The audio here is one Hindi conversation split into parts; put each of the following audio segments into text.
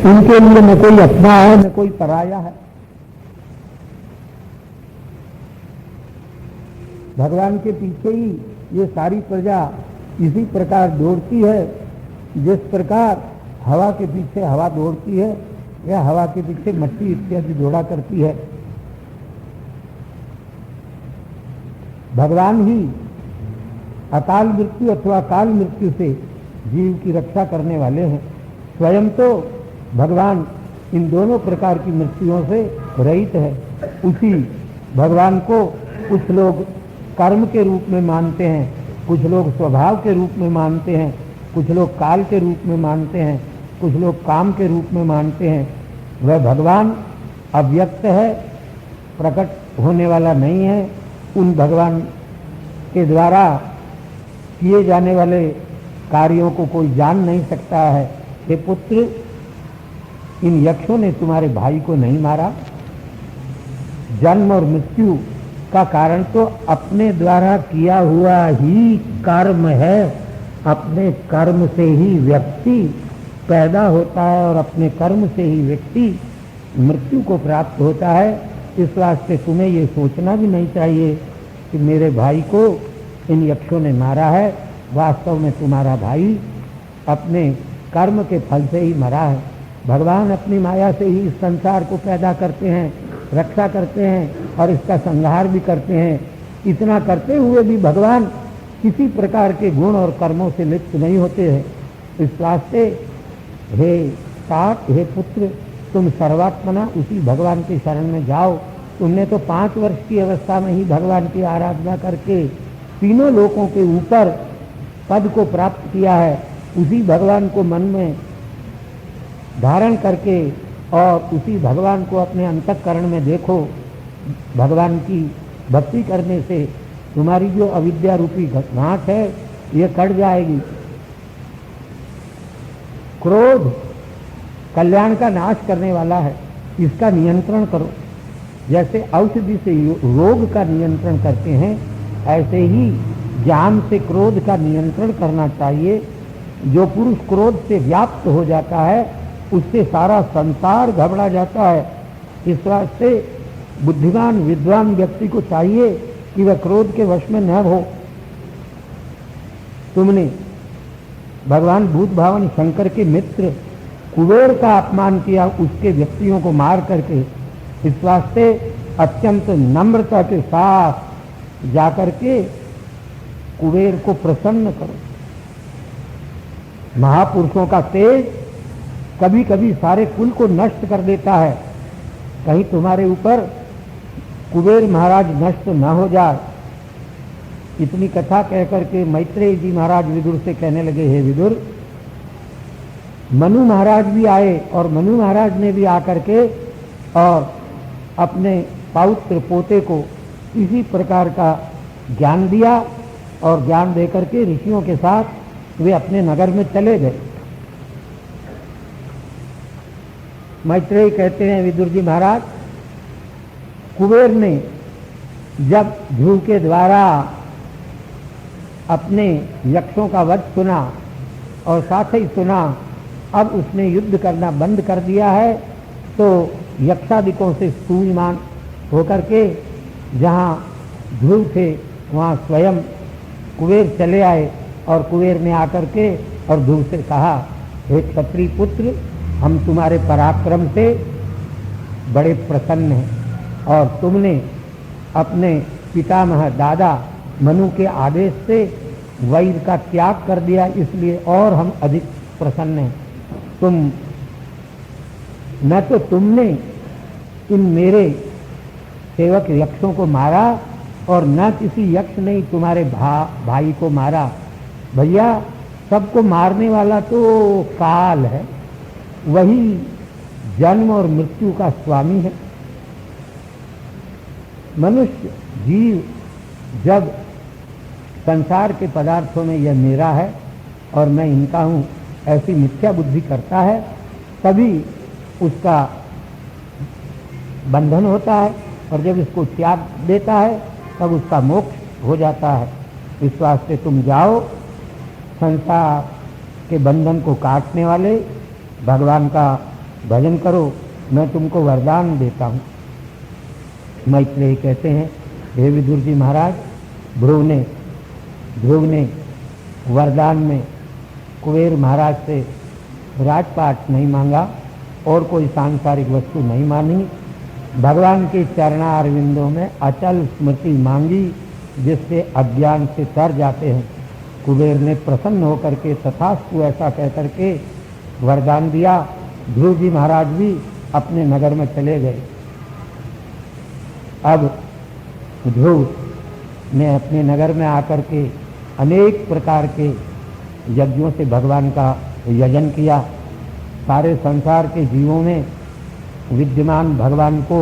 उनके लिए न कोई अपना है न कोई पराया है। भगवान के पीछे ही ये सारी प्रजा इसी प्रकार दौड़ती है, जिस प्रकार हवा के पीछे हवा दौड़ती है या हवा के पीछे मट्टी इत्यादि दौड़ा करती है। भगवान ही अकाल मृत्यु अथवा काल मृत्यु से जीव की रक्षा करने वाले हैं। स्वयं तो भगवान इन दोनों प्रकार की मृत्युओं से रहित है। उसी भगवान को कुछ लोग कर्म के रूप में मानते हैं, कुछ लोग स्वभाव के रूप में मानते हैं, कुछ लोग काल के रूप में मानते हैं, कुछ लोग काम के रूप में मानते हैं। वह भगवान अव्यक्त है, प्रकट होने वाला नहीं है। उन भगवान के द्वारा किए जाने वाले कार्यों को कोई जान नहीं सकता है। हे पुत्र, इन यक्षों ने तुम्हारे भाई को नहीं मारा। जन्म और मृत्यु का कारण तो अपने द्वारा किया हुआ ही कर्म है। अपने कर्म से ही व्यक्ति पैदा होता है और अपने कर्म से ही व्यक्ति मृत्यु को प्राप्त होता है। इस वास्ते तुम्हें ये सोचना भी नहीं चाहिए कि मेरे भाई को इन यक्षों ने मारा है। वास्तव में तुम्हारा भाई अपने कर्म के फल से ही मरा है। भगवान अपनी माया से ही इस संसार को पैदा करते हैं, रक्षा करते हैं और इसका संहार भी करते हैं। इतना करते हुए भी भगवान किसी प्रकार के गुण और कर्मों से लिप्त नहीं होते हैं। इस वास्ते हे तात, हे पुत्र, तुम सर्वात्मना उसी भगवान के शरण में जाओ। तुमने तो 5 वर्ष की अवस्था में ही भगवान की आराधना करके तीनों लोकों के ऊपर पद को प्राप्त किया है। उसी भगवान को मन में धारण करके और उसी भगवान को अपने अंतःकरण में देखो। भगवान की भक्ति करने से तुम्हारी जो अविद्या रूपी गांठ है ये कट जाएगी। क्रोध कल्याण का नाश करने वाला है, इसका नियंत्रण करो। जैसे औषधि से रोग का नियंत्रण करते हैं, ऐसे ही ज्ञान से क्रोध का नियंत्रण करना चाहिए। जो पुरुष क्रोध से व्याप्त हो जाता है उससे सारा संसार घबरा जाता है। इस वास्ते बुद्धिमान विद्वान व्यक्ति को चाहिए कि वह क्रोध के वश में न हो। तुमने भगवान भूत भावन शंकर के मित्र कुबेर का अपमान किया, उसके व्यक्तियों को मार करके। इस वास्ते अत्यंत नम्रता के साथ जाकर के कुबेर को प्रसन्न करो। महापुरुषों का तेज कभी कभी सारे कुल को नष्ट कर देता है। कहीं तुम्हारे ऊपर कुबेर महाराज नष्ट न हो जाए। इतनी कथा कह करके मैत्रेय जी महाराज विदुर से कहने लगे, हे विदुर, मनु महाराज भी आए और मनु महाराज ने भी आकर के और अपने पौत्र पोते को इसी प्रकार का ज्ञान दिया और ज्ञान देकर के ऋषियों के साथ वे अपने नगर में चले गए। मैत्रेय कहते हैं, विदुर जी महाराज, कुबेर ने जब ध्रुव के द्वारा अपने यक्षों का वध सुना और साथ ही सुना अब उसने युद्ध करना बंद कर दिया है, तो यक्षादिकों से सूझमान होकर के जहाँ ध्रुव थे वहाँ स्वयं कुबेर चले आए और कुबेर ने आकर के और ध्रुव से कहा, हे क्षत्रिय पुत्र, हम तुम्हारे पराक्रम से बड़े प्रसन्न हैं और तुमने अपने पितामह दादा मनु के आदेश से वैर का त्याग कर दिया, इसलिए और हम अधिक प्रसन्न हैं। न तो तुमने इन मेरे सेवक यक्षों को मारा और न किसी यक्ष ने तुम्हारे भाई को मारा। भैया, सबको मारने वाला तो काल है, वही जन्म और मृत्यु का स्वामी है। मनुष्य जीव जब संसार के पदार्थों में यह मेरा है और मैं इनका हूँ ऐसी मिथ्या बुद्धि करता है, तभी उसका बंधन होता है और जब इसको त्याग देता है तब उसका मोक्ष हो जाता है। इस वास्ते तुम जाओ, संसार के बंधन को काटने वाले भगवान का भजन करो, मैं तुमको वरदान देता हूँ। मैत्रेयी कहते हैं, हे विदुर जी महाराज, ध्रुव ने वरदान में कुबेर महाराज से राजपाट नहीं मांगा और कोई सांसारिक वस्तु नहीं मांगी, भगवान के चरणारविंदों में अचल स्मृति मांगी, जिससे अज्ञान से तर जाते हैं। कुबेर ने प्रसन्न होकर के तथास्तु ऐसा कहकर के वरदान दिया। ध्रुव जी महाराज भी अपने नगर में चले गए। अब ध्रुव ने अपने नगर में आकर के अनेक प्रकार के यज्ञों से भगवान का यजन किया। सारे संसार के जीवों में विद्यमान भगवान को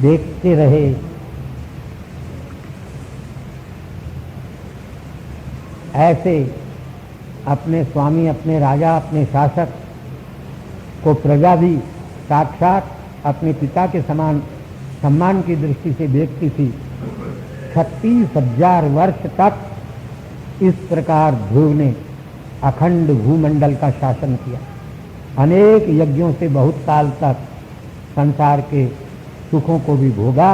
देखते रहे। ऐसे अपने स्वामी, अपने राजा, अपने शासक को प्रजा भी साक्षात अपने पिता के समान सम्मान की दृष्टि से देखती थी। 36,000 वर्ष तक इस प्रकार ध्रुव ने अखंड भूमंडल का शासन किया। अनेक यज्ञों से बहुत काल तक संसार के सुखों को भी भोगा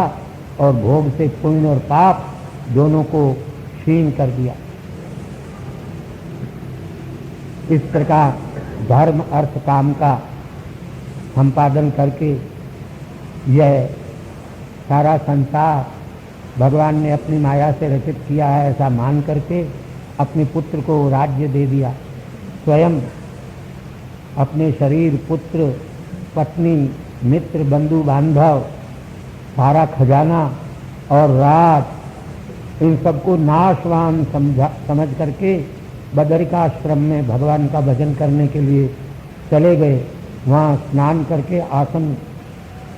और भोग से पुण्य और पाप दोनों को क्षीण कर दिया। इस प्रकार धर्म अर्थ काम का संपादन करके यह सारा संसार भगवान ने अपनी माया से रचित किया है ऐसा मान करके अपने पुत्र को राज्य दे दिया। स्वयं अपने शरीर, पुत्र, पत्नी, मित्र, बंधु बांधव, सारा खजाना और राज, इन सबको नाशवान समझ करके बदरिकाश्रम में भगवान का भजन करने के लिए चले गए। वहाँ स्नान करके आसन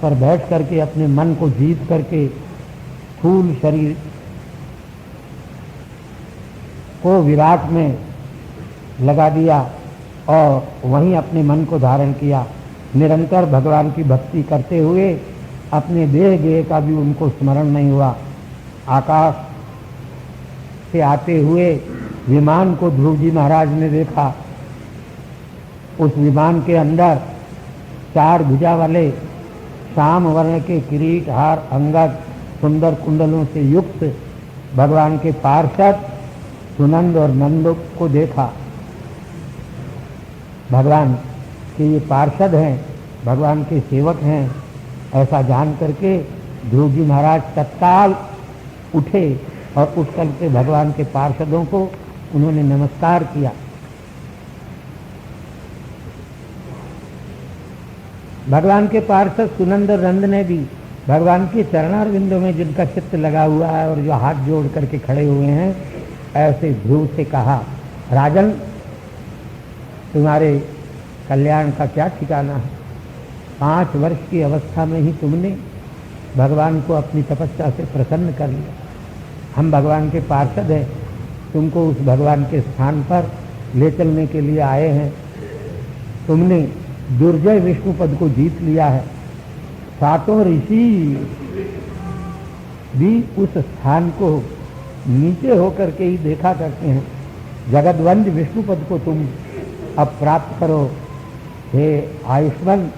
पर बैठ करके अपने मन को जीत करके स्थूल शरीर को विराट में लगा दिया और वहीं अपने मन को धारण किया। निरंतर भगवान की भक्ति करते हुए अपने देह गेह का भी उनको स्मरण नहीं हुआ। आकाश से आते हुए विमान को ध्रुव जी महाराज ने देखा। उस विमान के अंदर 4 भुजा वाले श्याम वर्ण के किरीट, हार, अंगद, सुंदर कुंडलों से युक्त भगवान के पार्षद सुनंद और नंद को देखा। भगवान के ये पार्षद हैं, भगवान के सेवक हैं, ऐसा जान करके ध्रुव जी महाराज तत्काल उठे और उठ करके भगवान के पार्षदों को उन्होंने नमस्कार किया। भगवान के पार्षद सुनंद और नंद ने भी भगवान के चरणारविंदों में जिनका चित्त लगा हुआ है और जो हाथ जोड़ करके खड़े हुए हैं, ऐसे ध्रुव से कहा, राजन, तुम्हारे कल्याण का क्या ठिकाना है। 5 वर्ष की अवस्था में ही तुमने भगवान को अपनी तपस्या से प्रसन्न कर लिया। हम भगवान के पार्षद हैं, तुमको उस भगवान के स्थान पर ले चलने के लिए आए हैं। तुमने दुर्जय विष्णु पद को जीत लिया है। 7 ऋषि भी उस स्थान को नीचे होकर के ही देखा करते हैं। जगद्वंद विष्णु पद को तुम अब प्राप्त करो। हे आयुष्मान,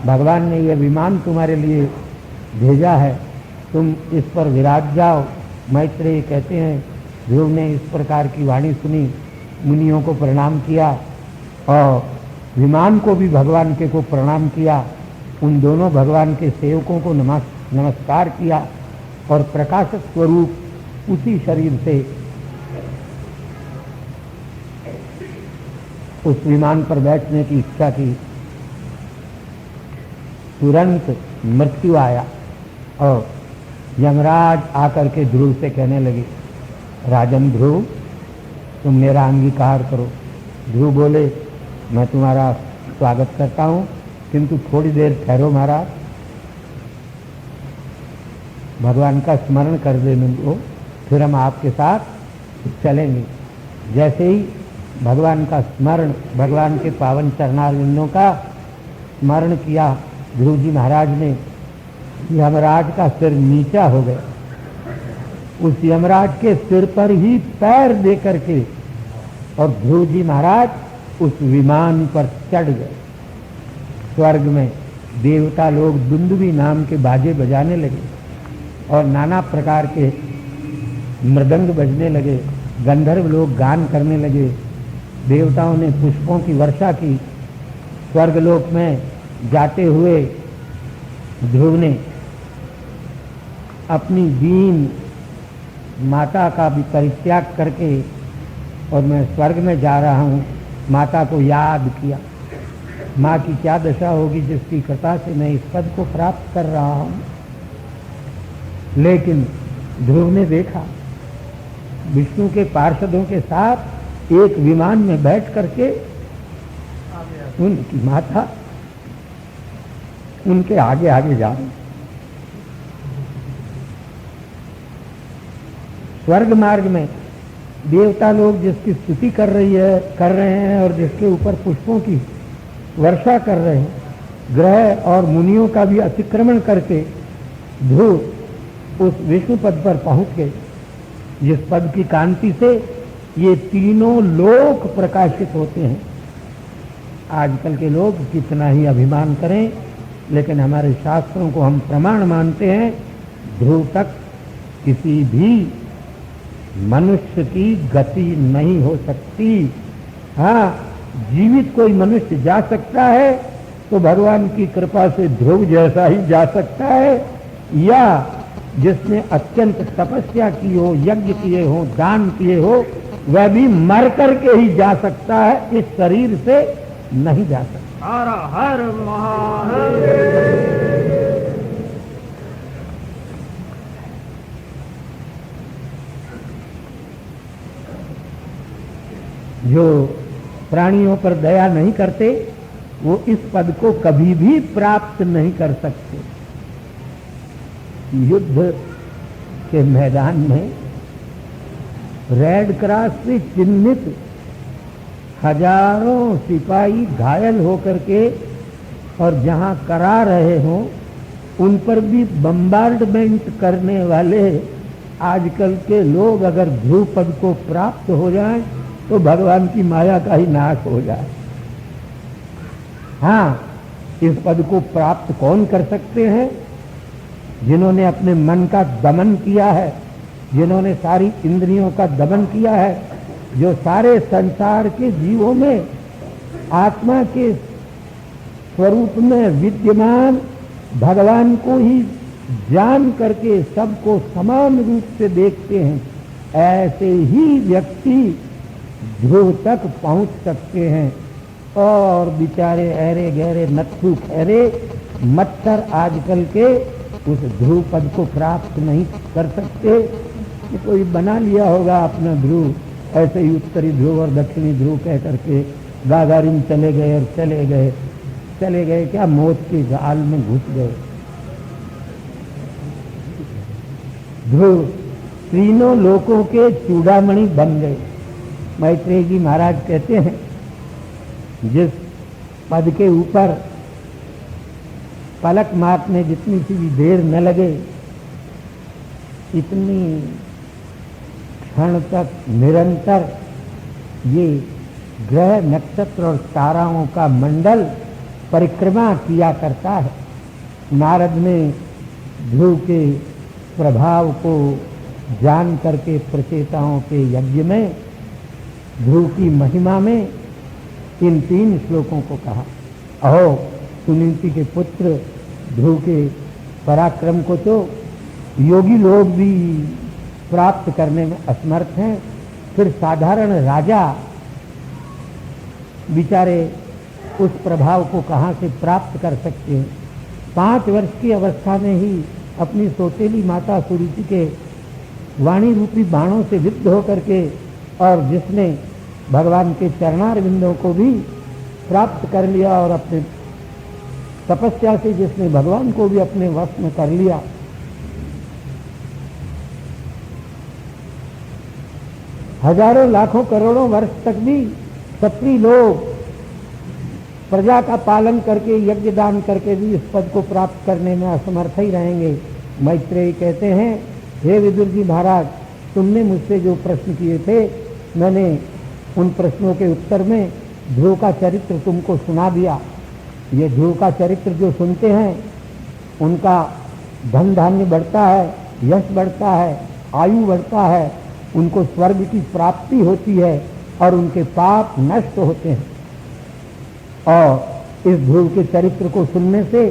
भगवान ने यह विमान तुम्हारे लिए भेजा है, तुम इस पर विराज जाओ। मैत्रेयी कहते हैं, ध्रुव ने इस प्रकार की वाणी सुनी, मुनियों को प्रणाम किया और विमान को भी भगवान के को प्रणाम किया। उन दोनों भगवान के सेवकों को नमस्कार किया और प्रकाशक स्वरूप उसी शरीर से उस विमान पर बैठने की इच्छा की। तुरंत मृत्यु आया और यमराज आकर के ध्रुव से कहने लगे, राजन ध्रुव, तुम मेरा अंगीकार करो। ध्रुव बोले, मैं तुम्हारा स्वागत करता हूँ, किंतु थोड़ी देर ठहरो महाराज, भगवान का स्मरण कर देने दो, फिर हम आपके साथ चलेंगे। जैसे ही भगवान का स्मरण, भगवान के पावन चरणारविंदों का स्मरण किया ध्रुव जी महाराज ने, यमराज का सिर नीचा हो गया। उस यमराज के सिर पर ही पैर दे करके और ध्रुव जी महाराज उस विमान पर चढ़ गए। स्वर्ग में देवता लोग दुंदुभी नाम के बाजे बजाने लगे और नाना प्रकार के मृदंग बजने लगे। गंधर्व लोग गान करने लगे। देवताओं ने पुष्पों की वर्षा की। स्वर्गलोक में जाते हुए ध्रुव ने अपनी दीन माता का भी परित्याग करके और मैं स्वर्ग में जा रहा हूँ, माता को याद किया। माँ की क्या दशा होगी जिसकी कृपा से मैं इस पद को प्राप्त कर रहा हूँ। लेकिन ध्रुव ने देखा विष्णु के पार्षदों के साथ एक विमान में बैठ करके उनकी माता उनके आगे आगे जा रही। स्वर्ग मार्ग में देवता लोग जिसकी स्तुति कर रहे हैं और जिसके ऊपर पुष्पों की वर्षा कर रहे हैं, ग्रह और मुनियों का भी अतिक्रमण करके ध्रुव उस विष्णु पद पर पहुंच गए, जिस पद की कांति से ये तीनों लोक प्रकाशित होते हैं। आजकल के लोग कितना ही अभिमान करें, लेकिन हमारे शास्त्रों को हम प्रमाण मानते हैं, ध्रुव तक किसी भी मनुष्य की गति नहीं हो सकती। हाँ, जीवित कोई मनुष्य जा सकता है तो भगवान की कृपा से ध्रुव जैसा ही जा सकता है, या जिसने अत्यंत तपस्या की हो, यज्ञ किए हो, दान किए हो, वह भी मर करके ही जा सकता है, इस शरीर से नहीं जा सकता। हर हर महादेव। जो प्राणियों पर दया नहीं करते वो इस पद को कभी भी प्राप्त नहीं कर सकते। युद्ध के मैदान में रेड क्रॉस से चिन्हित हजारों सिपाही घायल होकर के और जहां करा रहे हों उन पर भी बम्बार्डमेंट करने वाले आजकल के लोग अगर ध्रुव पद को प्राप्त हो जाएं तो भगवान की माया का ही नाश हो जाए। हाँ, इस पद को प्राप्त कौन कर सकते हैं? जिन्होंने अपने मन का दमन किया है, जिन्होंने सारी इंद्रियों का दमन किया है, जो सारे संसार के जीवों में आत्मा के स्वरूप में विद्यमान भगवान को ही जान करके सबको समान रूप से देखते हैं, ऐसे ही व्यक्ति ध्रुव तक पहुंच सकते हैं। और बेचारे ऐरे गहरे नत्थु खैरे मच्छर आजकल के उस ध्रुव पद को प्राप्त नहीं कर सकते। कि कोई बना लिया होगा अपना ध्रुव, ऐसे ही उत्तरी ध्रुव और दक्षिणी ध्रुव कह करके गागारिन चले गए और चले गए क्या मौत के जाल में घुस गए। ध्रुव तीनों लोकों के चूड़ामणि बन गए। मैत्रेय जी महाराज कहते हैं, जिस पद के ऊपर पलक मारने जितनी सी भी देर न लगे, इतनी क्षण तक निरंतर ये ग्रह नक्षत्र और ताराओं का मंडल परिक्रमा किया करता है। नारद ने ध्रुव के प्रभाव को जान करके प्रचेताओं के यज्ञ में ध्रुव की महिमा में इन 3 श्लोकों को कहा। अहो, सुनीति के पुत्र ध्रुव के पराक्रम को तो योगी लोग भी प्राप्त करने में असमर्थ हैं, फिर साधारण राजा बेचारे उस प्रभाव को कहाँ से प्राप्त कर सकते हैं। 5 वर्ष की अवस्था में ही अपनी सौतेली माता सुरुचि के वाणी रूपी बाणों से विद्ध होकर के, और जिसने भगवान के चरणार बिंदों को भी प्राप्त कर लिया और अपने तपस्या से जिसने भगवान को भी अपने वश में कर लिया, हजारों लाखों करोड़ों वर्ष तक भी क्षत्रिय लोग प्रजा का पालन करके यज्ञ दान करके भी इस पद को प्राप्त करने में असमर्थ ही रहेंगे। मैत्रेय कहते हैं, हे विदुर जी महाराज, तुमने मुझसे जो प्रश्न किए थे, मैंने उन प्रश्नों के उत्तर में ध्रुव का चरित्र तुमको सुना दिया। ये ध्रुव का चरित्र जो सुनते हैं उनका धन धान्य बढ़ता है, यश बढ़ता है, आयु बढ़ता है, उनको स्वर्ग की प्राप्ति होती है और उनके पाप नष्ट होते हैं। और इस ध्रुव के चरित्र को सुनने से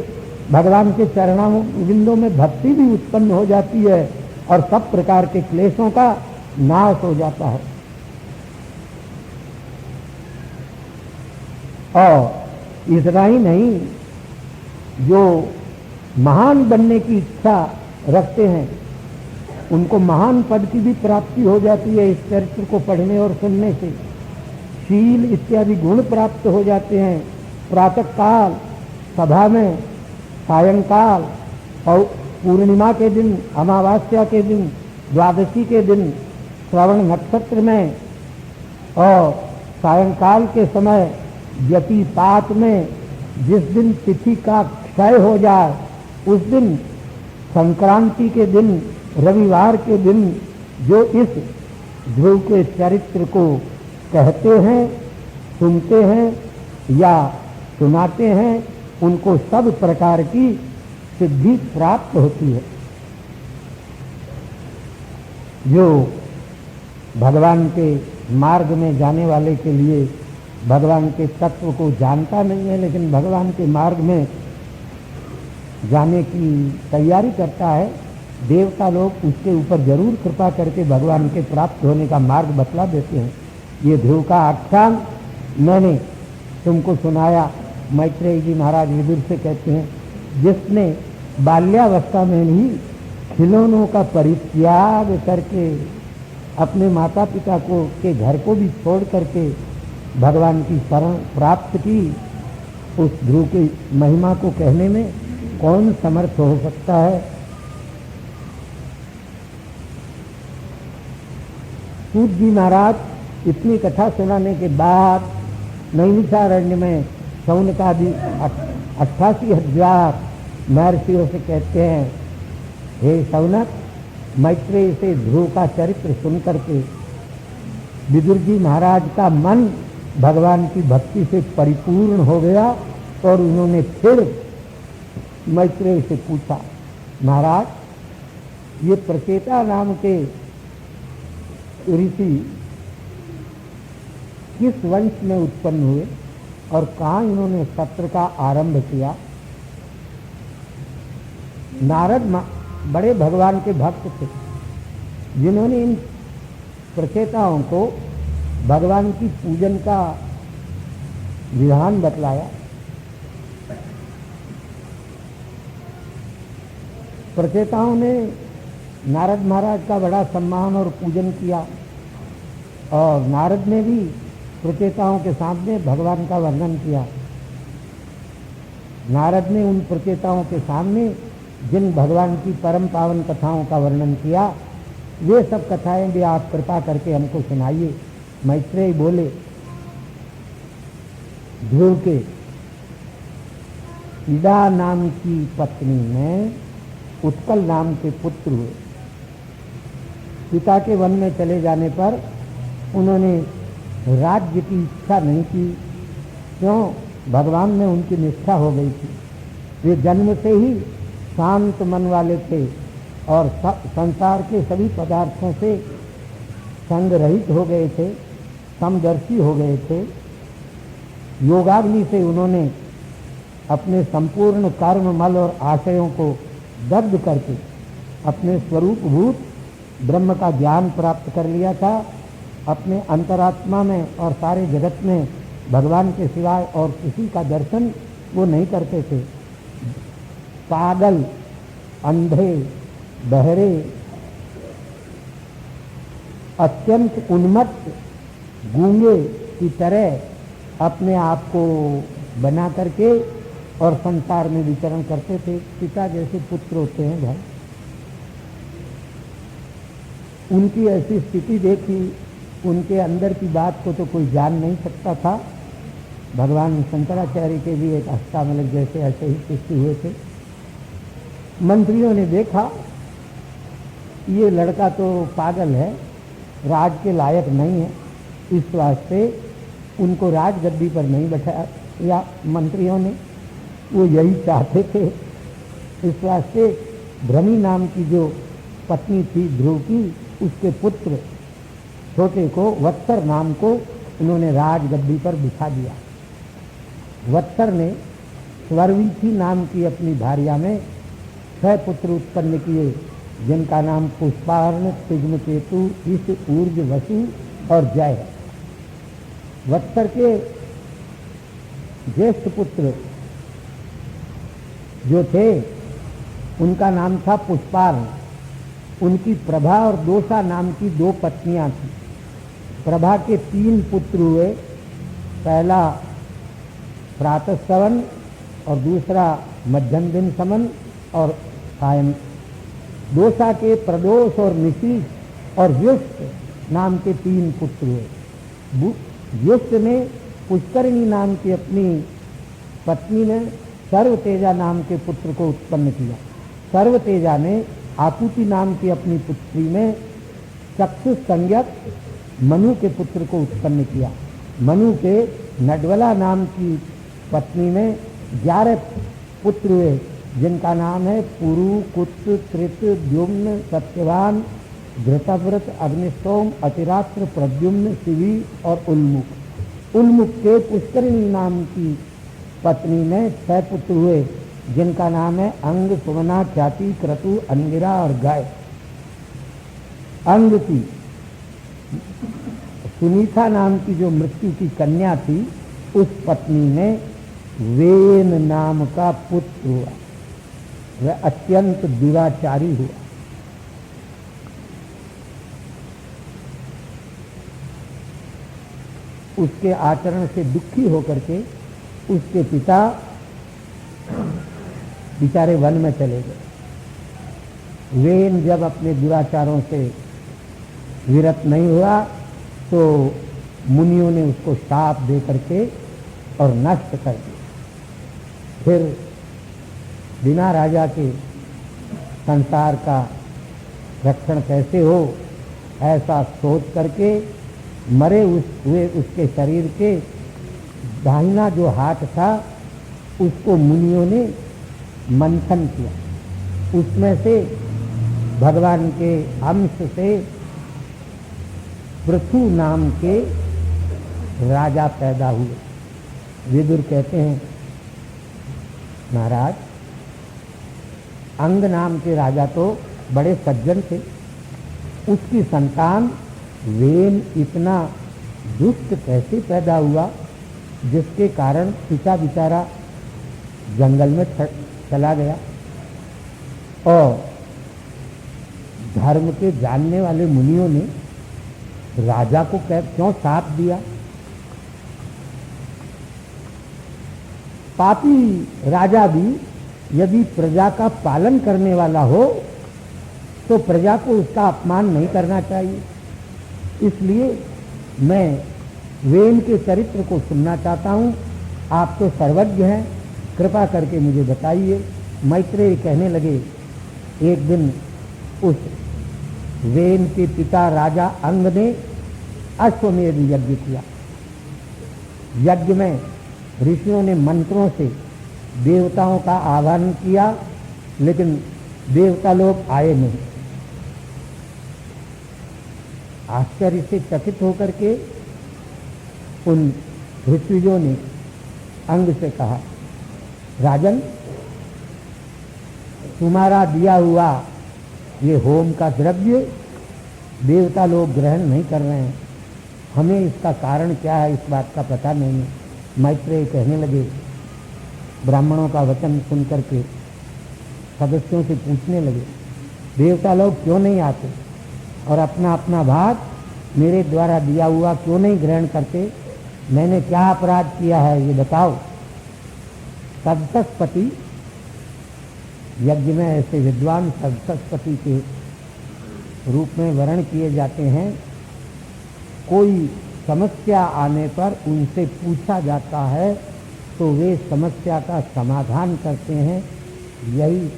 भगवान के चरणारविंदों में भक्ति भी उत्पन्न हो जाती है और सब प्रकार के क्लेशों का नाश हो जाता है। और इतना ही नहीं, जो महान बनने की इच्छा रखते हैं उनको महान पद की भी प्राप्ति हो जाती है इस चरित्र को पढ़ने और सुनने से। शील इत्यादि गुण प्राप्त हो जाते हैं। प्रातः काल सभा में, सायंकाल और पूर्णिमा के दिन, अमावस्या के दिन, द्वादशी के दिन, श्रवण नक्षत्र में और सायंकाल के समय व्यतिपात में, जिस दिन तिथि का क्षय हो जाए उस दिन, संक्रांति के दिन, रविवार के दिन जो इस ध्रुव के चरित्र को कहते हैं, सुनते हैं या सुनाते हैं, उनको सब प्रकार की सिद्धि प्राप्त होती है। जो भगवान के मार्ग में जाने वाले के लिए भगवान के तत्व को जानता नहीं है लेकिन भगवान के मार्ग में जाने की तैयारी करता है, देवता लोग उसके ऊपर जरूर कृपा करके भगवान के प्राप्त होने का मार्ग बतला देते हैं। ये ध्रुव का आख्यान मैंने तुमको सुनाया। मैत्रेय जी महाराज विदुर से कहते हैं, जिसने बाल्यावस्था में ही खिलौनों का परित्याग करके अपने माता पिता को के घर को भी छोड़ करके भगवान की शरण प्राप्त की, उस ध्रुव की महिमा को कहने में कौन समर्थ हो सकता है। सूत जी महाराज इतनी कथा सुनाने के बाद नैमिषारण्य में शौनकादि 88,000 महर्षियों से कहते हैं, हे शौनक, मैत्रेय से ध्रुव का चरित्र सुन करके विदुर जी महाराज का मन भगवान की भक्ति से परिपूर्ण हो गया और उन्होंने फिर मैत्रेय से पूछा, महाराज, ये प्रचेता नाम के ऋषि किस वंश में उत्पन्न हुए और कहाँ इन्होंने सत्र का आरंभ किया। नारद बड़े भगवान के भक्त थे, जिन्होंने इन प्रचेताओं को भगवान की पूजन का विधान बतलाया। प्रचेताओं ने नारद महाराज का बड़ा सम्मान और पूजन किया और नारद ने भी प्रचेताओं के सामने भगवान का वर्णन किया। नारद ने उन प्रचेताओं के सामने जिन भगवान की परम पावन कथाओं का वर्णन किया, वे सब कथाएं भी आप कृपा करके हमको सुनाइए। मैत्रेय बोले, ध्रुव के ईदा नाम की पत्नी में उत्कल नाम के पुत्र हुए। पिता के वन में चले जाने पर उन्होंने राज्य की इच्छा नहीं की, क्यों? भगवान में उनकी निष्ठा हो गई थी। वे जन्म से ही शांत मन वाले थे और संसार के सभी पदार्थों से संग रहित हो गए थे, समदर्शी हो गए थे। योगाग्नि से उन्होंने अपने संपूर्ण कर्म, मल और आशयों को दग्ध करके अपने स्वरूपभूत ब्रह्म का ज्ञान प्राप्त कर लिया था। अपने अंतरात्मा में और सारे जगत में भगवान के सिवाय और किसी का दर्शन वो नहीं करते थे। पागल, अंधे, बहरे, अत्यंत उन्मत्त गूंगे की तरह अपने आप को बना करके और संसार में विचरण करते थे। पिता जैसे पुत्र होते हैं भाई, उनकी ऐसी स्थिति देखी, उनके अंदर की बात को तो कोई जान नहीं सकता था। भगवान शंकराचार्य के भी एक अष्टामलक जैसे ऐसे ही सृष्टि हुए थे। मंत्रियों ने देखा ये लड़का तो पागल है, राज के लायक नहीं है, इस वास्ते उनको राजगद्दी पर नहीं बैठाया मंत्रियों ने, वो यही चाहते थे। इस वास्ते भ्रमी नाम की जो पत्नी थी ध्रुव की, उसके पुत्र छोटे को, वत्सर नाम को, उन्होंने राजगद्दी पर बिठा दिया। वत्सर ने स्वर्वीथी नाम की अपनी भार्या में 6 पुत्र उत्पन्न किए, जिनका नाम पुष्पार्ण, तिग्मकेतु, इस, ऊर्ज, वसु और जय है। वत्सर के ज्येष्ठ पुत्र जो थे उनका नाम था पुष्पार्ण। उनकी प्रभा और दोषा नाम की 2 पत्नियां थी। प्रभा के 3 पुत्र हुए, पहला प्रातः सवन और दूसरा मध्यम दिन समन और सायं। दोषा के प्रदोष और निशीष और व्युष्ट नाम के 3 पुत्र हुए। व्युष्ट ने पुष्करिणी नाम की अपनी पत्नी ने सर्वतेजा नाम के पुत्र को उत्पन्न किया। सर्वतेजा ने आकुति नाम की अपनी पुत्री में चक्षु संज्ञक मनु के पुत्र को उत्पन्न किया। मनु के नडवला नाम की पत्नी में 11 पुत्र हुए, जिनका नाम है पुरु, कुत्स, कृत, द्युम्न, सत्यवान, धृतव्रत, अग्निष्टोम, अतिरात्र, प्रद्युम्न, शिवी और उल्मुख। उल्मुख के पुष्करिणी नाम की पत्नी में 6 पुत्र हुए, जिनका नाम है अंग, सुमना, ख्याति, क्रतु, अंगिरा और गाय। अंग की सुनीता नाम की जो मृत्यु की कन्या थी, उस पत्नी में वेन नाम का पुत्र हुआ। वह अत्यंत दुराचारी हुआ। उसके आचरण से दुखी होकर के उसके पिता बेचारे वन में चले गए। वेन जब अपने दुराचारों से विरत नहीं हुआ तो मुनियों ने उसको शाप दे करके और नष्ट कर दिया। फिर बिना राजा के संसार का रक्षण कैसे हो, ऐसा सोच करके मरे हुए उसके शरीर के दाहिना जो हाथ था उसको मुनियों ने मंथन किया। उसमें से भगवान के अंश से पृथु नाम के राजा पैदा हुए। विदुर कहते हैं, महाराज, अंग नाम के राजा तो बड़े सज्जन थे, उसकी संतान वेन इतना दुष्ट कैसे पैदा हुआ, जिसके कारण पिता बेचारा जंगल में चला गया। और धर्म के जानने वाले मुनियों ने राजा को क्यों शाप दिया? पापी राजा भी यदि प्रजा का पालन करने वाला हो तो प्रजा को उसका अपमान नहीं करना चाहिए। इसलिए मैं वेन के चरित्र को सुनना चाहता हूँ। आप तो सर्वज्ञ हैं, कृपा करके मुझे बताइए। मैत्रेय कहने लगे, एक दिन उस वेन के पिता राजा अंग ने अश्वमेध यज्ञ किया। यज्ञ में ऋषियों ने मंत्रों से देवताओं का आह्वान किया, लेकिन देवता लोग आए नहीं। आश्चर्य से चकित होकर के उन ऋषियों ने अंग से कहा, राजन, तुम्हारा दिया हुआ ये होम का द्रव्य देवता लोग ग्रहण नहीं कर रहे हैं, हमें इसका कारण क्या है इस बात का पता नहीं है। मैत्रेय कहने लगे, ब्राह्मणों का वचन सुन करके सदस्यों से पूछने लगे, देवता लोग क्यों नहीं आते और अपना अपना भाग मेरे द्वारा दिया हुआ क्यों नहीं ग्रहण करते? मैंने क्या अपराध किया है ये बताओ। सदसस्पति, यज्ञ में ऐसे विद्वान सदसस्पति के रूप में वर्ण किए जाते हैं। कोई समस्या आने पर उनसे पूछा जाता है तो वे समस्या का समाधान करते हैं। यही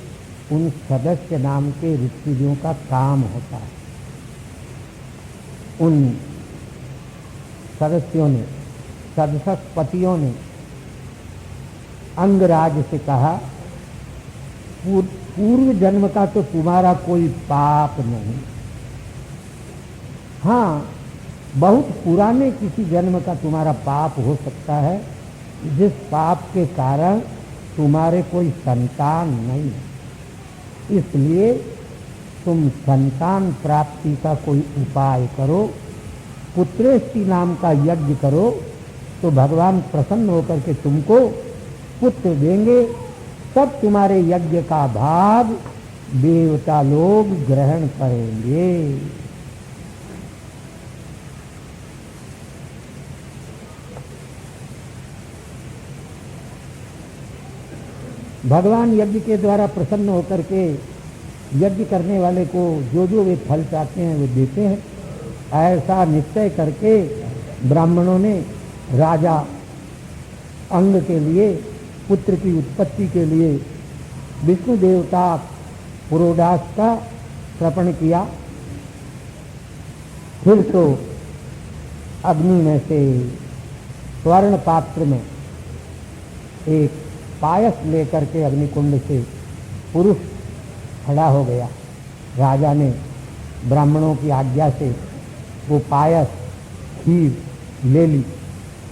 उन सदस्य नाम के ऋषियों का काम होता है। उन सदस्यों ने, सदस्यपतियों ने अंगराज से कहा, पूर्व जन्म का तो तुम्हारा कोई पाप नहीं, हाँ बहुत पुराने किसी जन्म का तुम्हारा पाप हो सकता है, जिस पाप के कारण तुम्हारे कोई संतान नहीं है। इसलिए तुम संतान प्राप्ति का कोई उपाय करो, पुत्रेष्टि नाम का यज्ञ करो, तो भगवान प्रसन्न होकर के तुमको पुत्र देंगे। सब तुम्हारे यज्ञ का भाग देवता लोग ग्रहण करेंगे। भगवान यज्ञ के द्वारा प्रसन्न होकर के यज्ञ करने वाले को जो जो वे फल चाहते हैं वे देते हैं। ऐसा निश्चय करके ब्राह्मणों ने राजा अंग के लिए, पुत्र की उत्पत्ति के लिए विष्णु देवता पुरोडास का तर्पण किया। फिर तो अग्नि में से स्वर्ण पात्र में एक पायस लेकर के अग्निकुंड से पुरुष खड़ा हो गया। राजा ने ब्राह्मणों की आज्ञा से वो पायस खीर ले ली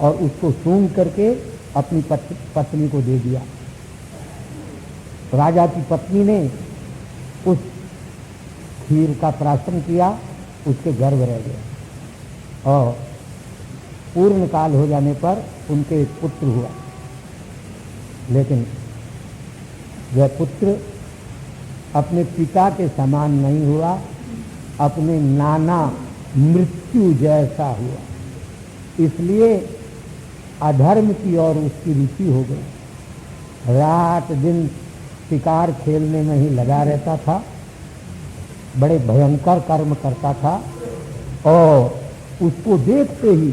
और उसको सूंघ करके अपनी पत्नी को दे दिया। राजा की पत्नी ने उस खीर का प्राशन किया, उसके गर्भ रह गया और पूर्ण काल हो जाने पर उनके पुत्र हुआ। लेकिन वह पुत्र अपने पिता के समान नहीं हुआ, अपने नाना मृत्यु जैसा हुआ। इसलिए अधर्म की ओर उसकी रुचि हो गई। रात दिन शिकार खेलने में ही लगा रहता था, बड़े भयंकर कर्म करता था और उसको देखते ही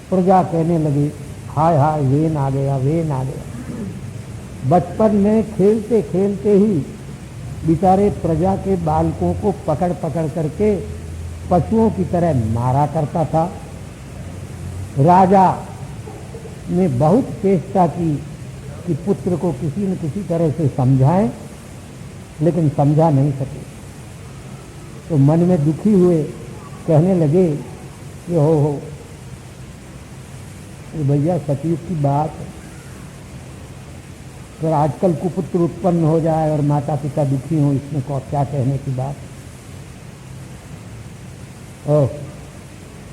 प्रजा कहने लगी, हाय हाय वेन आ गया, वेन आ गया। बचपन में खेलते खेलते ही बेचारे प्रजा के बालकों को पकड़ पकड़ करके पशुओं की तरह मारा करता था। राजा ने बहुत चेष्टा की कि पुत्र को किसी न किसी तरह से समझाएं, लेकिन समझा नहीं सके। तो मन में दुखी हुए कहने लगे कि हो भैया सतीश की बात है, तो आजकल कुपुत्र उत्पन्न हो जाए और माता पिता दुखी हों, इसमें क्या कहने की बात।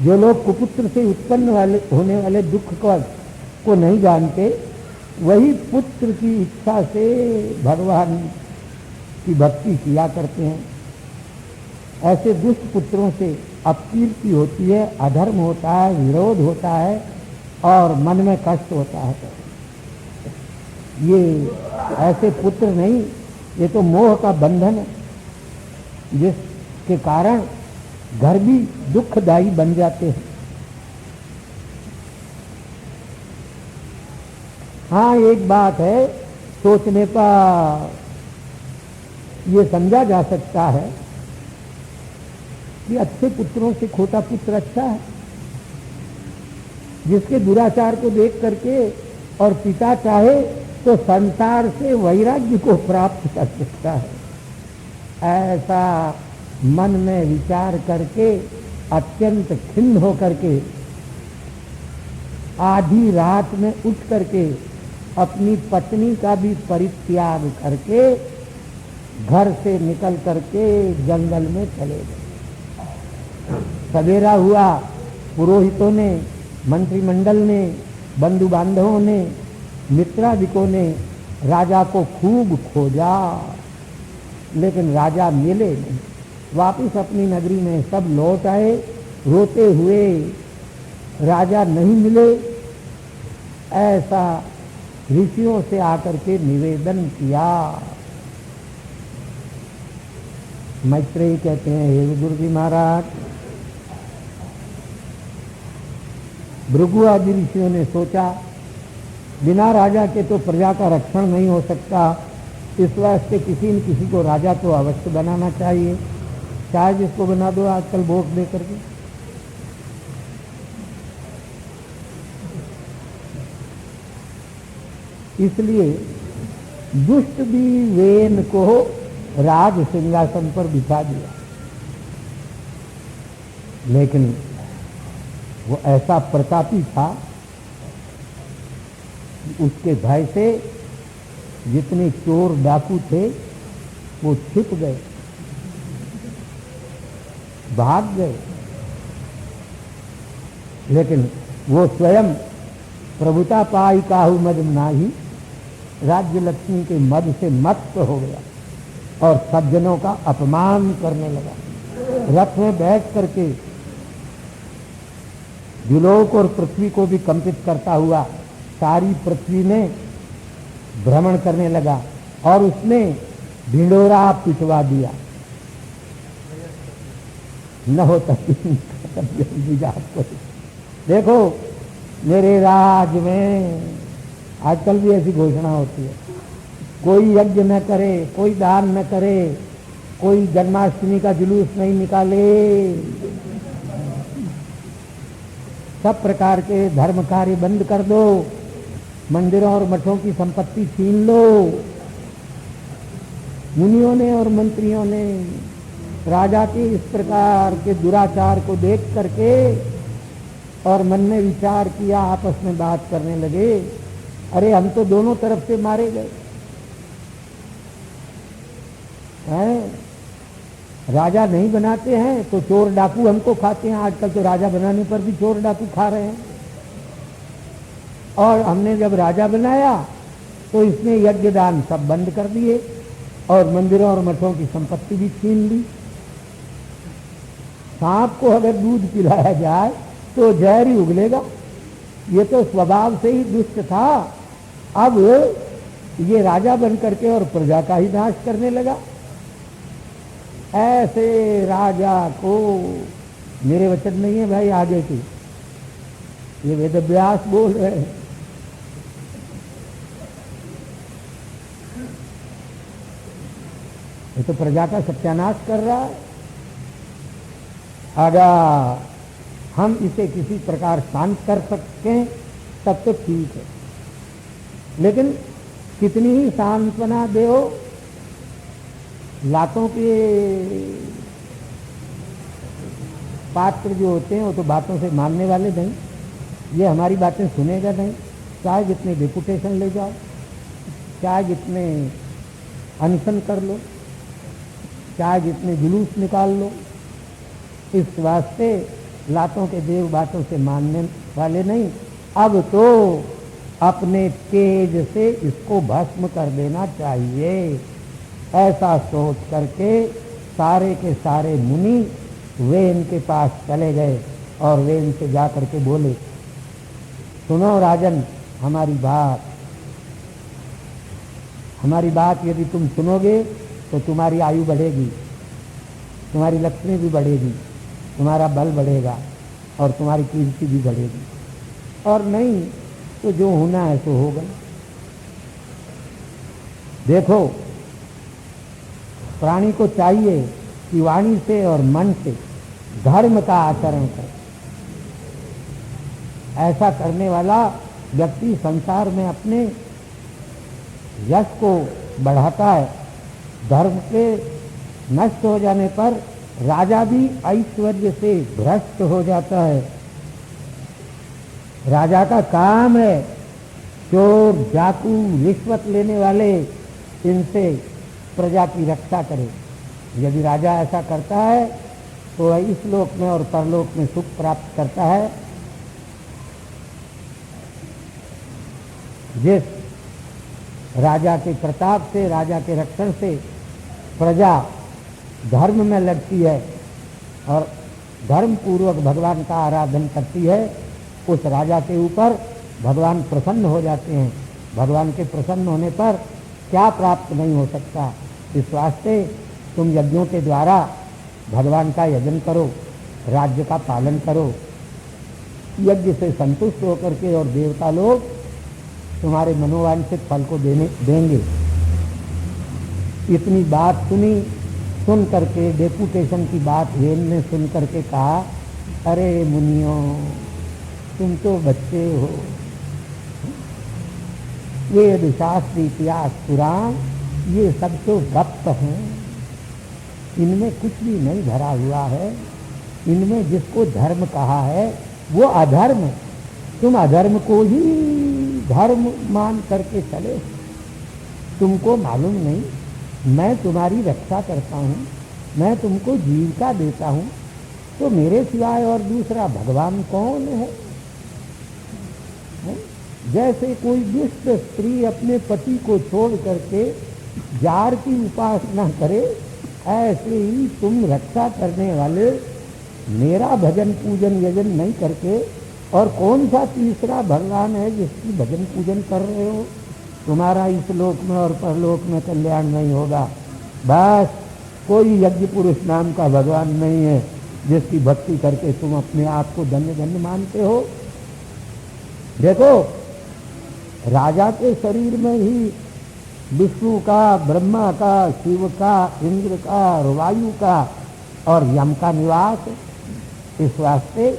जो लोग कुपुत्र से उत्पन्न होने वाले दुख को नहीं जानते, वही पुत्र की इच्छा से भगवान की भक्ति किया करते हैं। ऐसे दुष्ट पुत्रों से अपकीर्ति होती है, अधर्म होता है, विरोध होता है और मन में कष्ट होता है। ये ऐसे पुत्र नहीं, ये तो मोह का बंधन है, जिसके कारण घर भी दुखदायी बन जाते हैं। हाँ, एक बात है, सोचने पर ये समझा जा सकता है कि अच्छे पुत्रों से खोटा पुत्र अच्छा है, जिसके दुराचार को देख करके और पिता चाहे तो संसार से वैराग्य को प्राप्त कर सकता है। ऐसा मन में विचार करके अत्यंत खिन्न होकर के आधी रात में उठ करके अपनी पत्नी का भी परित्याग करके घर से निकल करके जंगल में चले गए। सवेरा हुआ, पुरोहितों ने, मंत्रिमंडल ने, बंधु बांधवों ने, मित्रादिकों ने राजा को खूब खोजा, लेकिन राजा मिले नहीं। वापिस अपनी नगरी में सब लौट आए रोते हुए, राजा नहीं मिले। ऐसा ऋषियों से आकर के निवेदन किया। मैत्रेयी कहते हैं, हे गुरु जी महाराज, भृगु आदि ऋषियों ने सोचा बिना राजा के तो प्रजा का रक्षण नहीं हो सकता, इस वास्ते किसी न किसी को राजा तो अवश्य बनाना चाहिए। शायद इसको बना दो आजकल वोट दे करके। इसलिए दुष्ट भी वेन को राज सिंहासन पर बिठा दिया, लेकिन वो ऐसा प्रतापी था, उसके भय से जितने चोर डाकू थे वो छिप गए, भाग गए। लेकिन वो स्वयं प्रभुता पाई काहू मद नाही, राज्य लक्ष्मी के मद से मत्त हो गया और सज्जनों का अपमान करने लगा। रथ में बैठ करके द्युलोक और पृथ्वी को भी कंपित करता हुआ सारी पृथ्वी में भ्रमण करने लगा और उसने ढिंडोरा पिटवा दिया। न होता देखो मेरे राज में आजकल भी ऐसी घोषणा होती है, कोई यज्ञ न करे, कोई दान न करे, कोई जन्माष्टमी का जुलूस नहीं निकाले, सब प्रकार के धर्म कार्य बंद कर दो, मंदिरों और मठों की संपत्ति छीन लो। मुनियों ने और मंत्रियों ने राजा के इस प्रकार के दुराचार को देख करके और मन में विचार किया, आपस में बात करने लगे, अरे हम तो दोनों तरफ से मारे गए हैं, राजा नहीं बनाते हैं तो चोर डाकू हमको खाते हैं। आजकल तो राजा बनाने पर भी चोर डाकू खा रहे हैं। और हमने जब राजा बनाया तो इसने यज्ञ दान सब बंद कर दिए और मंदिरों और मठों की संपत्ति भी छीन ली। सांप को अगर दूध पिलाया जाए तो जहर ही उगलेगा, ये तो स्वभाव से ही दुष्ट था। अब ये राजा बन करके और प्रजा का ही नाश करने लगा। ऐसे राजा को, मेरे वचन नहीं है भाई आगे की, ये वेदव्यास बोल रहे हैं, ये तो प्रजा का सत्यानाश कर रहा है। अगर हम इसे किसी प्रकार शांत कर सकें तब तो ठीक है, लेकिन कितनी ही सांत्वना दो, लातों के पात्र जो होते हैं वो तो बातों से मानने वाले नहीं, ये हमारी बातें सुनेगा नहीं, चाहे जितने डेपुटेशन ले जाओ, चाहे जितने अनशन कर लो, चाहे जितने जुलूस निकाल लो, इस वास्ते लातों के देव बातों से मानने वाले नहीं। अब तो अपने तेज से इसको भस्म कर देना चाहिए, ऐसा सोच करके सारे के सारे मुनि वे इनके पास चले गए और वे इनसे जा करके बोले, सुनो राजन, हमारी बात यदि तुम सुनोगे तो तुम्हारी आयु बढ़ेगी, तुम्हारी लक्ष्मी भी बढ़ेगी, तुम्हारा बल बढ़ेगा और तुम्हारी कीर्ति भी बढ़ेगी, और नहीं तो जो होना है सो होगा। देखो, प्राणी को चाहिए कि वाणी से और मन से धर्म का आचरण करे। ऐसा करने वाला व्यक्ति संसार में अपने यश को बढ़ाता है। धर्म के नष्ट हो जाने पर राजा भी ऐश्वर्य से भ्रष्ट हो जाता है। राजा का काम है चोर, डाकू, रिश्वत लेने वाले, इनसे प्रजा की रक्षा करे। यदि राजा ऐसा करता है तो वह इस लोक में और परलोक में सुख प्राप्त करता है। जिस राजा के प्रताप से, राजा के रक्षण से प्रजा धर्म में लगती है और धर्म पूर्वक भगवान का आराधन करती है, उस राजा के ऊपर भगवान प्रसन्न हो जाते हैं। भगवान के प्रसन्न होने पर क्या प्राप्त नहीं हो सकता। इस वास्ते तुम यज्ञों के द्वारा भगवान का यजन करो, राज्य का पालन करो। यज्ञ से संतुष्ट होकर के और देवता लोग तुम्हारे मनोवांछित फल को देंगे। इतनी बात सुनी, सुन करके डेपुटेशन की बात वेन ने सुन करके कहा, अरे मुनियों, तुम तो बच्चे हो, वेद शास्त्र इतिहास पुराण ये सब तो गप्प हैं, इनमें कुछ भी नहीं भरा हुआ है। इनमें जिसको धर्म कहा है वो अधर्म, तुम अधर्म को ही धर्म मान करके चले। तुमको मालूम नहीं, मैं तुम्हारी रक्षा करता हूँ, मैं तुमको जीविका देता हूँ, तो मेरे सिवाय और दूसरा भगवान कौन है? जैसे कोई दुष्ट स्त्री अपने पति को छोड़ करके जार की उपासना करे, ऐसे ही तुम रक्षा करने वाले मेरा भजन पूजन यजन नहीं करके और कौन सा तीसरा भगवान है जिसकी भजन पूजन कर रहे हो? तुम्हारा इस लोक में और परलोक में कल्याण नहीं होगा। बस कोई यज्ञ पुरुष नाम का भगवान नहीं है जिसकी भक्ति करके तुम अपने आप को धन्य धन्य मानते हो। देखो, राजा के शरीर में ही विष्णु का, ब्रह्मा का, शिव का, इंद्र का, वायु का और यम का निवास। इस वास्ते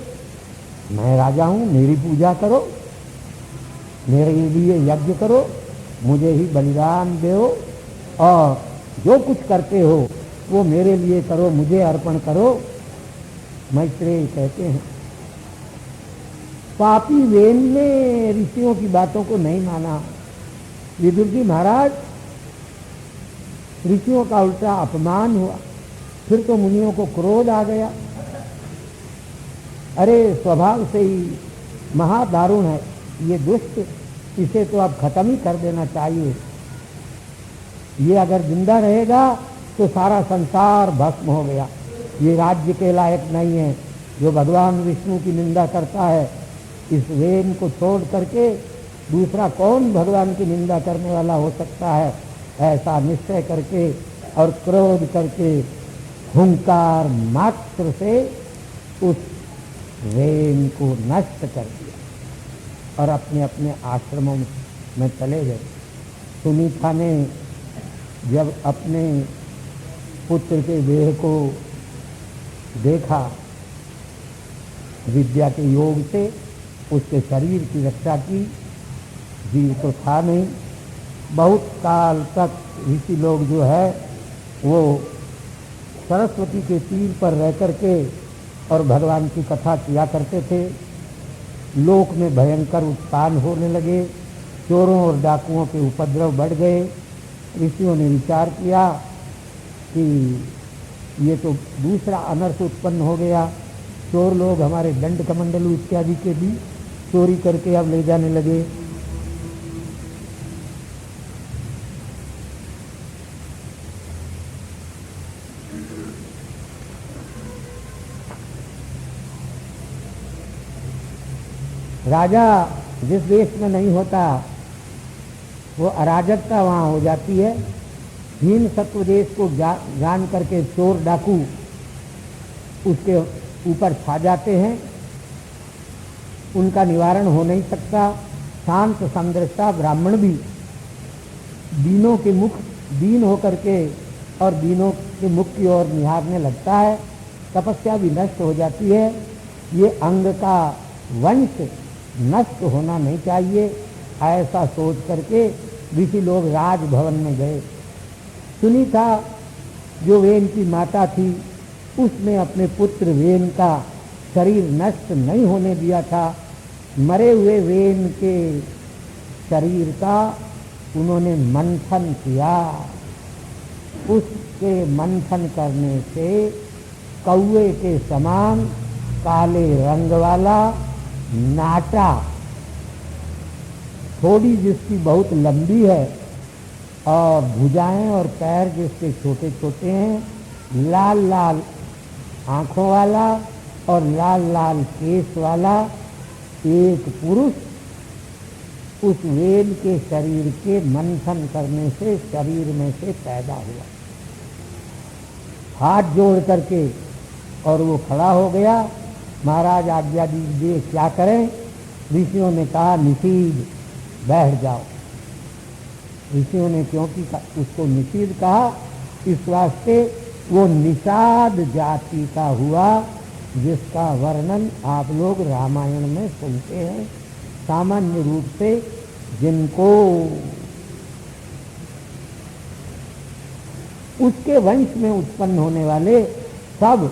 मैं राजा हूँ, मेरी पूजा करो, मेरे लिए यज्ञ करो, मुझे ही बलिदान दो और जो कुछ करते हो वो मेरे लिए करो, मुझे अर्पण करो। मैत्रेय कहते हैं पापी वेन ने ऋषियों की बातों को नहीं माना। विदुर जी महाराज, ऋषियों का उल्टा अपमान हुआ, फिर तो मुनियों को क्रोध आ गया। अरे स्वभाव से ही महादारुण है ये दुष्ट, इसे तो अब खत्म ही कर देना चाहिए। ये अगर जिंदा रहेगा तो सारा संसार भस्म हो गया, ये राज्य के लायक नहीं है। जो भगवान विष्णु की निंदा करता है, इस वेन को छोड़ करके दूसरा कौन भगवान की निंदा करने वाला हो सकता है? ऐसा निश्चय करके और क्रोध करके हुंकार मात्र से उस वेन को नष्ट कर दिया और अपने अपने आश्रमों में चले गए। सुनीता ने जब अपने पुत्र के देह को देखा, विद्या के योग से उसके शरीर की रक्षा की। जीव तो था नहीं, बहुत काल तक ऋषि लोग जो है वो सरस्वती के तीर पर रह करके और भगवान की कथा किया करते थे। लोक में भयंकर उत्तान होने लगे, चोरों और डाकुओं के उपद्रव बढ़ गए। ऋषियों ने विचार किया कि ये तो दूसरा अनर्थ उत्पन्न हो गया। चोर लोग हमारे दंड कमंडलू इत्यादि के भी चोरी करके अब ले जाने लगे। राजा जिस देश में नहीं होता वो अराजकता वहाँ हो जाती है। हीन सत्व देश को जान करके चोर डाकू उसके ऊपर छा जाते हैं, उनका निवारण हो नहीं सकता। शांत समदृष्टा ब्राह्मण भी दीनों के मुख दीन होकर के और दीनों के मुख की ओर निहारने लगता है, तपस्या भी नष्ट हो जाती है। ये अंग का वंश नष्ट होना नहीं चाहिए, ऐसा सोच करके ऋषि लोग राजभवन में गए। सुनीता जो वेन की माता थी, उसने अपने पुत्र वेन का शरीर नष्ट नहीं होने दिया था। मरे हुए वेन के शरीर का उन्होंने मंथन किया। उसके मंथन करने से कौवे के समान काले रंग वाला नाटा, थोड़ी जिसकी बहुत लंबी है और भुजाएं और पैर जिसके छोटे छोटे हैं, लाल लाल आंखों वाला और लाल लाल केस वाला एक पुरुष उस वेल के शरीर के मंथन करने से शरीर में से पैदा हुआ। हाथ जोड़ करके और वो खड़ा हो गया। महाराज आज्ञा दीजिए क्या करें? ऋषियों ने कहा निषीद, बैठ जाओ। ऋषियों ने क्योंकि उसको निषीद कहा, इस वास्ते वो निषाद जाति का हुआ, जिसका वर्णन आप लोग रामायण में सुनते हैं। सामान्य रूप से जिनको उसके वंश में उत्पन्न होने वाले सब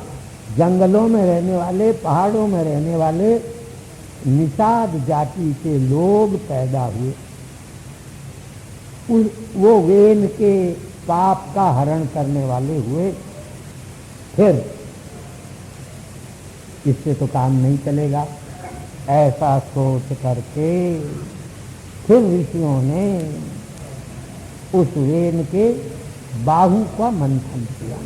जंगलों में रहने वाले, पहाड़ों में रहने वाले निषाद जाति के लोग पैदा हुए। वो वेन के पाप का हरण करने वाले हुए। फिर इससे तो काम नहीं चलेगा, ऐसा सोच करके फिर ऋषियों ने उस वेन के बाहु का मंथन किया।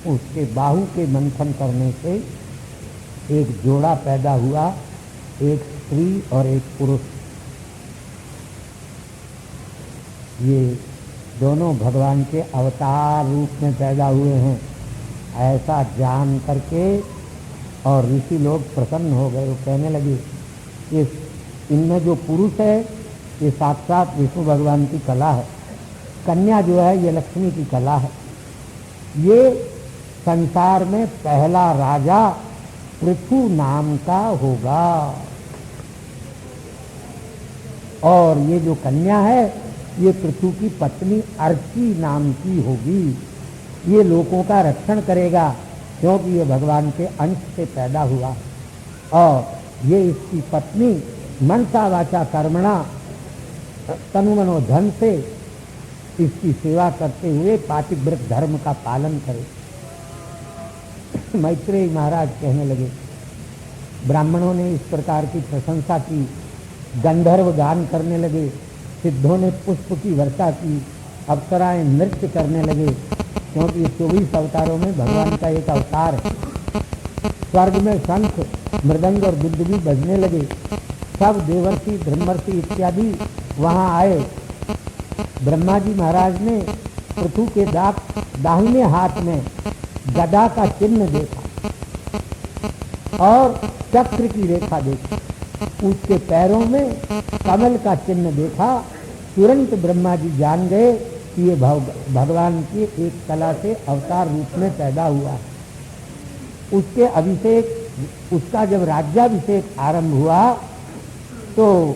उसके बाहु के मंथन करने से एक जोड़ा पैदा हुआ, एक स्त्री और एक पुरुष। ये दोनों भगवान के अवतार रूप में पैदा हुए हैं, ऐसा जान करके और ऋषि लोग प्रसन्न हो गए। वो कहने लगे इनमें जो पुरुष है ये साक्षात विष्णु भगवान की कला है, कन्या जो है ये लक्ष्मी की कला है। ये संसार में पहला राजा पृथु नाम का होगा, और ये जो कन्या है ये पृथु की पत्नी अर्ची नाम की होगी। ये लोगों का रक्षण करेगा क्योंकि ये भगवान के अंश से पैदा हुआ, और ये इसकी पत्नी मनसा वाचा कर्मणा तनु मनो धन से इसकी सेवा करते हुए पातिव्रत धर्म का पालन करे। मैत्रेय महाराज कहने लगे, ब्राह्मणों ने इस प्रकार की प्रशंसा की, गंधर्व गान करने लगे, सिद्धों ने पुष्प की वर्षा की, अप्सराएं नृत्य करने लगे, क्योंकि 24 अवतारों में भगवान का एक अवतार है। स्वर्ग में शंख, मृदंग और दुंदुभी बजने लगे। सब देवर्षि, ब्रह्मर्षि इत्यादि वहां आए। ब्रह्मा जी महाराज ने पृथु के दाहिने हाथ में गदा का चिन्ह देखा और चक्र की रेखा देखी। उसके पैरों में कमल का चिन्ह देखा। तुरंत ब्रह्मा जी जान गए कि ये भगवान की एक कला से अवतार रूप में पैदा हुआ है। उसके अभिषेक, उसका जब राज्याभिषेक आरंभ हुआ तो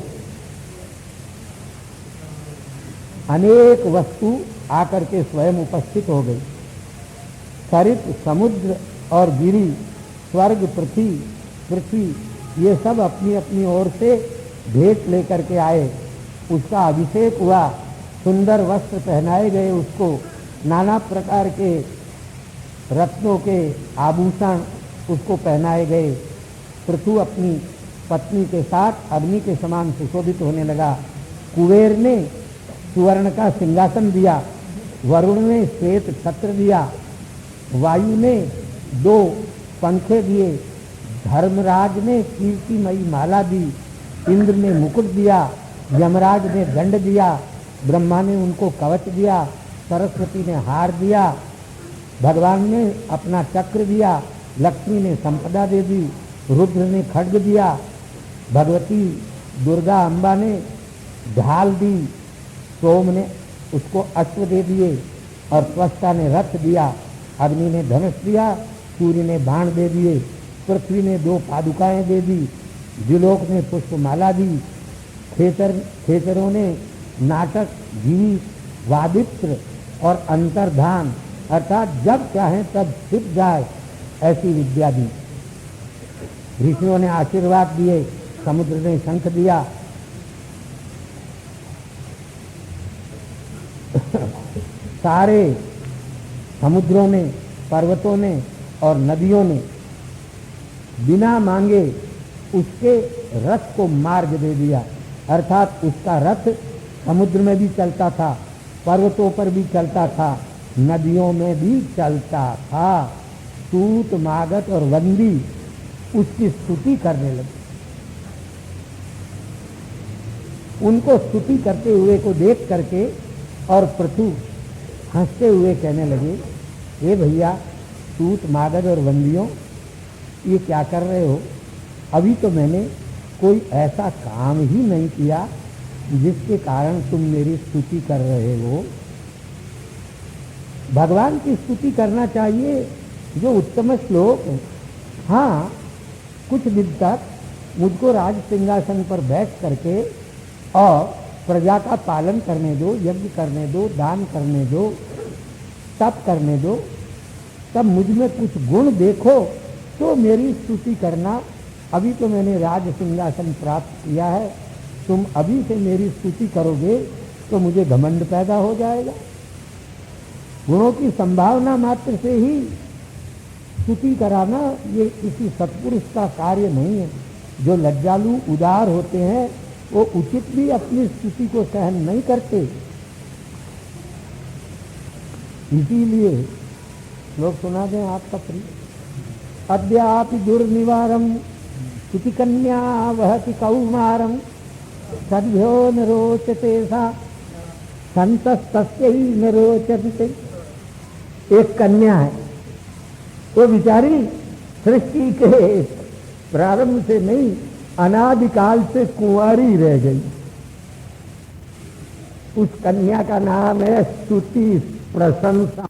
अनेक वस्तु आकर के स्वयं उपस्थित हो गई। सरित, समुद्र और गिरी, स्वर्ग, पृथ्वी ये सब अपनी अपनी ओर से भेंट लेकर के आए। उसका अभिषेक हुआ, सुंदर वस्त्र पहनाए गए उसको, नाना प्रकार के रत्नों के आभूषण उसको पहनाए गए। पृथु अपनी पत्नी के साथ अग्नि के समान सुशोभित होने लगा। कुबेर ने सुवर्ण का सिंहासन दिया, वरुण ने श्वेत छत्र दिया, वायु ने 2 पंखे दिए, धर्मराज ने कीर्तिमयी माला दी, इंद्र ने मुकुट दिया, यमराज ने दंड दिया, ब्रह्मा ने उनको कवच दिया, सरस्वती ने हार दिया, भगवान ने अपना चक्र दिया, लक्ष्मी ने संपदा दे दी, रुद्र ने खड्ग दिया, भगवती दुर्गा अम्बा ने ढाल दी, सोम ने उसको अश्व दे दिए और त्वष्टा ने रथ दिया, अग्नि ने धनुष दिया, सूर्य ने बाण दे दिए, पृथ्वी ने 2 पादुकाएं दे दी, द्युलोक ने पुष्पमाला दी, खेचरों ने नाटक, गीत, वादित्र और अंतर्धान अर्थात जब चाहें तब छिप जाए ऐसी विद्या दी। ऋषियों ने आशीर्वाद दिए, समुद्र ने शंख दिया। सारे समुद्रों ने, पर्वतों ने और नदियों ने बिना मांगे उसके रथ को मार्ग दे दिया, अर्थात उसका रथ समुद्र में भी चलता था, पर्वतों पर भी चलता था, नदियों में भी चलता था। सूत, मागध और वंदी उसकी स्तुति करने लगे। उनको स्तुति करते हुए को देख करके और पृथु हंसते हुए कहने लगे, हे भैया सूत, मागध और वंदियों, ये क्या कर रहे हो? अभी तो मैंने कोई ऐसा काम ही नहीं किया जिसके कारण तुम मेरी स्तुति कर रहे हो। भगवान की स्तुति करना चाहिए जो उत्तम श्लोक। हाँ, कुछ दिन तक मुझको राज सिंहासन पर बैठ करके और प्रजा का पालन करने दो, यज्ञ करने दो, दान करने दो, तप करने दो, तब मुझ में कुछ गुण देखो तो मेरी स्तुति करना। अभी तो मैंने राज सिंहासन प्राप्त किया है, तुम अभी से मेरी स्तुति करोगे तो मुझे घमंड पैदा हो जाएगा। गुणों की संभावना मात्र से ही स्तुति कराना ये किसी सत्पुरुष का कार्य नहीं है। जो लज्जालु उदार होते हैं वो उचित भी अपनी स्तुति को सहन नहीं करते। इसीलिए लोग सुना दें आपका प्रिय। अद्यापि दुर्निवारम स्तुति कन्या वहति कौमारम सद्भ्यो न रोचते सा संतस्तस्यै न रोचते। एक कन्या है, वो बेचारी सृष्टि के प्रारंभ से नहीं अनादिकाल से कुंवारी रह गई। उस कन्या का नाम है स्तुति प्रशंसा।